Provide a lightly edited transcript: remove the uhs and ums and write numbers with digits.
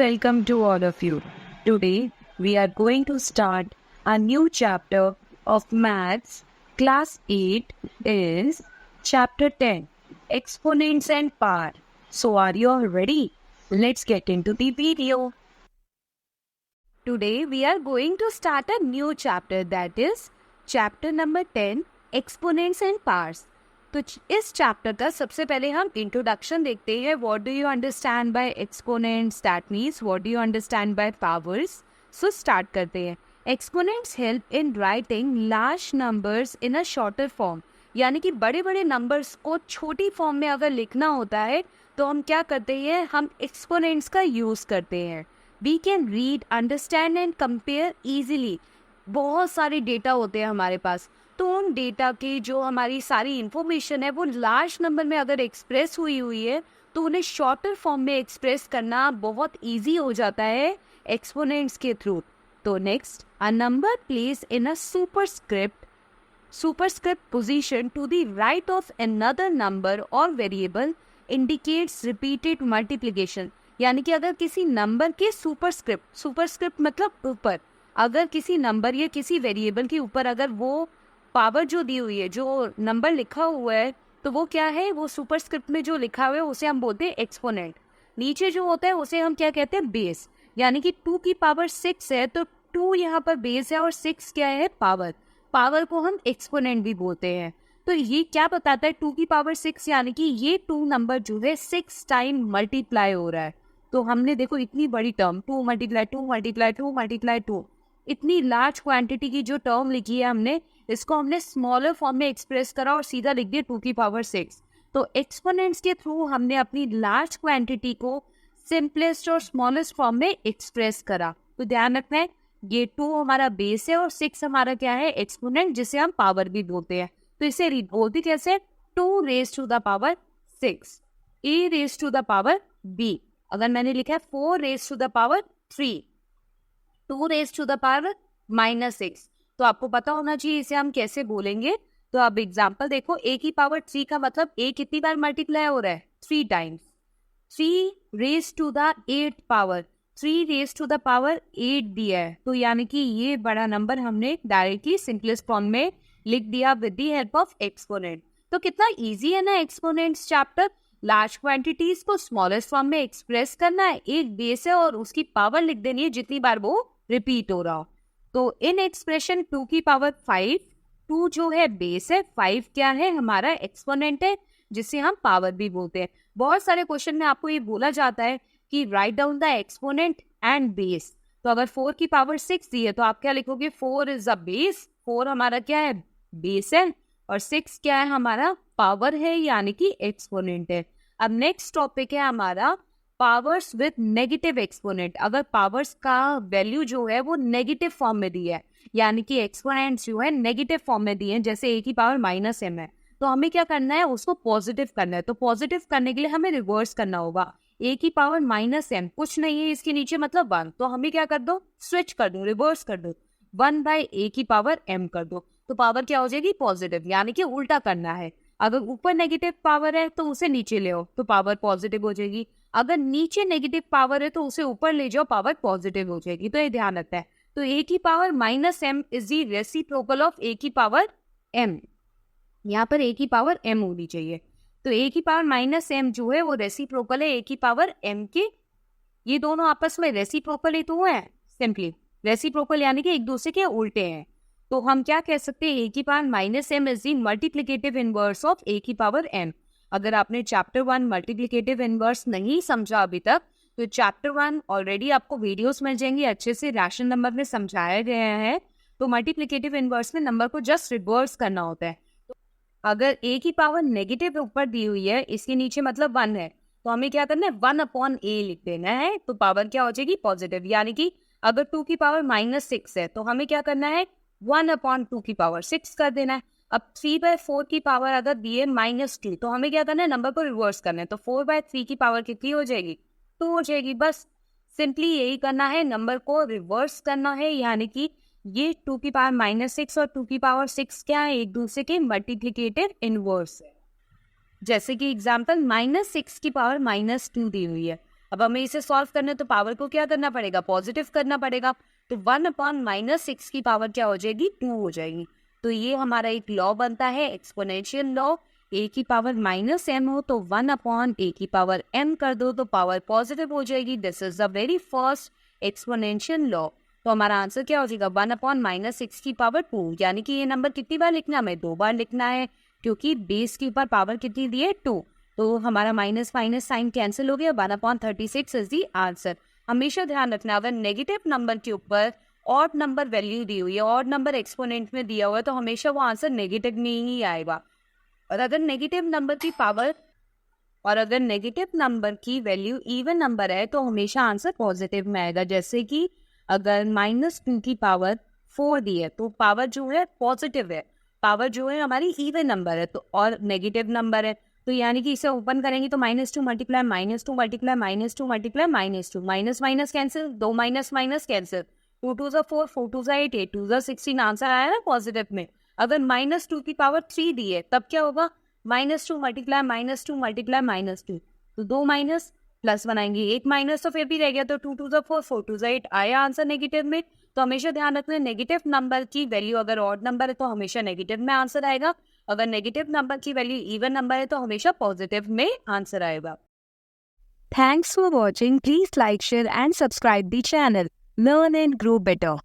welcome to all of you. Today we are going to start a new chapter of Maths. Class 8 is Chapter 10, Exponents and Power. So are you all ready? Let's get into the video. Today we are going to start a new chapter, that is Chapter number 10, Exponents and Powers. तो इस chapter का सबसे पहले हम introduction देखते हैं. What do you understand by exponents, that means what do you understand by powers. So start करते हैं. Exponents help in writing large numbers in a shorter form. यानी कि बड़े बड़े नंबर्स को छोटी फॉर्म में अगर लिखना होता है तो हम क्या करते हैं, हम एक्सपोनेंट्स का यूज़ करते हैं. We can read, understand and compare easily. बहुत सारे डेटा होते हैं हमारे पास, तो उन डेटा की जो हमारी सारी इन्फॉर्मेशन है वो लार्ज नंबर में अगर एक्सप्रेस हुई है तो उन्हें शॉर्टर फॉर्म में एक्सप्रेस करना बहुत इजी हो जाता है एक्सपोनेंट्स के थ्रू. तो next, a number place in a superscript position to the right of another number or variable indicates repeated multiplication. यानी कि अगर किसी नंबर के सुपरस्क्रिप्ट मतलब ऊपर, अगर किसी नंबर या किसी वेरिएबल के ऊपर अगर वो पावर जो दी हुई है, जो नंबर लिखा हुआ है, तो वो क्या है, वो सुपरस्क्रिप्ट में जो लिखा हुआ है उसे हम बोलते हैं एक्सपोनेंट. नीचे जो होता है उसे हम क्या कहते हैं, बेस. यानी कि 2 की पावर 6 है तो 2 यहाँ पर बेस है और 6 क्या है, पावर को हम एक्सपोनेंट भी बोलते हैं. तो ये क्या बताता है, 2 की पावर 6 यानी कि ये 2 नंबर जो है 6 टाइम मल्टीप्लाई हो रहा है. तो हमने देखो इतनी बड़ी टर्म 2 मल्टीप्लाई 2 मल्टीप्लाई 2 मल्टीप्लाई 2, इतनी लार्ज क्वांटिटी की जो टर्म लिखी है हमने, इसको हमने स्मॉलर फॉर्म में एक्सप्रेस करा और सीधा लिख दिया 2 की पावर 6. तो एक्सपोनेंट्स के थ्रू हमने अपनी लार्ज क्वांटिटी को सिंपलेस्ट और स्मॉलेस्ट फॉर्म में एक्सप्रेस करा. तो ध्यान रखना है, ये 2 हमारा बेस है और 6 हमारा क्या है, एक्सपोनेंट, जिसे हम पावर भी बोलते हैं. तो इसे बोलते कैसे, 2 raise to the power 6, a raise to the power b. अगर मैंने लिखा है 4 raise to the power 3, 2 raise to the power -6, तो आपको पता होना चाहिए इसे हम कैसे बोलेंगे. तो अब एग्जांपल देखो, a की पावर 3 का मतलब a कितनी बार मल्टीप्लाई हो रहा है, 3 times. 3 raise to the 8 power, 3 raise to the power 8 दिया है. तो यानी कि ये बड़ा नंबर हमने डायरेक्टली सिंपलेस्ट फॉर्म में लिख दिया with the help of exponent. तो कितना इजी है ना एक्सपोनेंट्स चैप्टर. लार्ज क्वांटिटीज को स्मॉलेस्ट फॉर्म में एक्सप्रेस करना है, एक बेस है और उसकी पावर लिख देनी है जितनी बार वो रिपीट हो रहा हो. तो इन एक्सप्रेशन 2 की पावर 5, 2 जो है बेस है, 5 क्या है, हमारा एक्सपोनेंट है जिसे हम पावर भी बोलते हैं. बहुत सारे क्वेश्चन में आपको ये बोला जाता है कि write down the exponent and base. तो अगर 4 की पावर 6 दी है तो आप क्या लिखोगे, 4 इज अ बेस. 4 हमारा क्या है, बेस है, और 6 क्या है, हमारा पावर है, यानी कि एक्सपोनेंट है. अब नेक्स्ट टॉपिक है हमारा पावर्स विद नेगेटिव एक्सपोनेंट. अगर पावर्स का वैल्यू जो है वो नेगेटिव फॉर्म में दी है, यानी कि एक्सपोनेंट्स जो है नेगेटिव फॉर्म में दिए हैं, जैसे a की पावर -m है, तो हमें क्या करना है, उसको पॉजिटिव करना है. तो पॉजिटिव करने के लिए हमें रिवर्स करना होगा. a की पावर -m कुछ नहीं है इसके नीचे मतलब 1, तो हमें क्या कर दो, स्विच कर दो, रिवर्स कर दो, 1/a की पावर m कर दो. तो पावर क्या हो जाएगी, पॉजिटिव, यानी कि उल्टा करना है. अगर ऊपर नेगेटिव पावर है तो उसे नीचे ले आओ तो पावर पॉजिटिव हो जाएगी. अगर नीचे नेगेटिव पावर है तो उसे ऊपर ले जाओ, पावर पॉजिटिव हो जाएगी. तो ये ध्यान रखता है. तो a की power -m is the reciprocal of a की पावर m. यहाँ पर a की पावर m होनी चाहिए. तो a की पावर -m जो है वो रेसिप्रोकल है a की पावर m के. ये दोनों आपस में रेसिप्रोकल ही तो है, सिंपली रेसिप्रोकल यानी कि एक दूसरे के उल्टे हैं. तो हम क्या कह सकते हैं, a की power -m is the multiplicative inverse of a की पावर m. अगर आपने चैप्टर 1 मल्टीप्लिकेटिव इनवर्स नहीं समझा अभी तक, तो चैप्टर 1 ऑलरेडी आपको वीडियोस मिल जाएंगे, अच्छे से रैशनल नंबर में समझाया गया है. तो मल्टीप्लिकेटिव इनवर्स में नंबर को जस्ट रिवर्स करना होता है. तो अगर a की पावर नेगेटिव ऊपर दी हुई है, इसके नीचे मतलब 1 है, तो हमें क्या करना है, 1/a लिख देना है. तो पावर क्या हो जाएगी, पॉजिटिव. यानी कि अगर 2 की पावर -6 है तो हमें क्या करना है, 1/2 की पावर 6 कर देना है. अब 3/4 की पावर अगर दी है -2, तो हमें क्या करना है, नंबर को रिवर्स करना है. तो 4/3 की पावर कितनी हो जाएगी, 2 हो जाएगी. बस सिंपली यही करना है, नंबर को रिवर्स करना है. यानी कि ये 2 की पावर -6 और 2 की पावर 6 क्या है, एक दूसरे के मल्टीप्लिकेटिव इनवर्स है. जैसे कि एग्जाम्पल, -6 की पावर -2 दी हुई है, अब हमें इसे सॉल्व करना है तो पावर को क्या करना पड़ेगा, पॉजिटिव करना पड़ेगा। तो 1/-6 की पावर क्या हो जाएगी, 2 हो जाएगी। तो ये हमारा एक लॉ बनता है एक्सपोनेंशियल लॉ। a की पावर -m हो तो 1/a की पावर m कर दो तो पावर पॉजिटिव हो जाएगी। This is the very first exponential law. तो हमारा आंसर क्या हो जाएगा, 1/-6 की पावर 2। यानी कि ये नंबर कितनी बार लिखना है, हमें 2 बार लिखना है, क्योंकि बेस के ऊपर पावर कितनी दी है, 2। तो हमारा माइनस माइनस साइन कैंसिल हो गया, 1/36 इज दी आंसर। हमेशा ध्यान रखना, अगर नेगेटिव नंबर के ऊपर ऑड नंबर वैल्यू दी हुई है, ऑड नंबर एक्सपोनेंट में दिया हुआ है, तो हमेशा वो आंसर नेगेटिव में ही आएगा। और अगर नेगेटिव नंबर की पावर और अगर नेगेटिव नंबर की वैल्यू इवन नंबर है तो हमेशा आंसर पॉजिटिव में आएगा। जैसे कि अगर -2 की पावर 4 दी है तो पावर जो है पॉजिटिव है, पावर जो है हमारी इवन नंबर है, तो और नेगेटिव नंबर है, तो यानी कि इसे ओपन करेंगे तो -2 multiply -2 multiply -2 multiply -2, minus minus cancel, 2 minus minus cancel, 2 2 4, 4 2 8, 8 2 16, answer आया ना पॉजिटिव में। अगर -2 की पावर 3 दी है तब क्या होगा, -2 मल्टीप्लाई -2 मल्टीप्लाई -2, तो 2 माइनस प्लस बनाएंगे, 1 माइनस तो फिर भी रह गया, तो 2 2 4, 4 2 8 आया आंसर नेगेटिव में। तो हमेशा ध्यान रखना, नेगेटिव नंबर की वैल्यू अगर ऑड नंबर है तो हमेशा नेगेटिव में आंसर आएगा, अगर नेगेटिव नंबर की वैल्यू इवन नंबर है तो हमेशा पॉजिटिव में आंसर आएगा। Thanks for watching. Please like, share and subscribe the channel. Learn and grow better.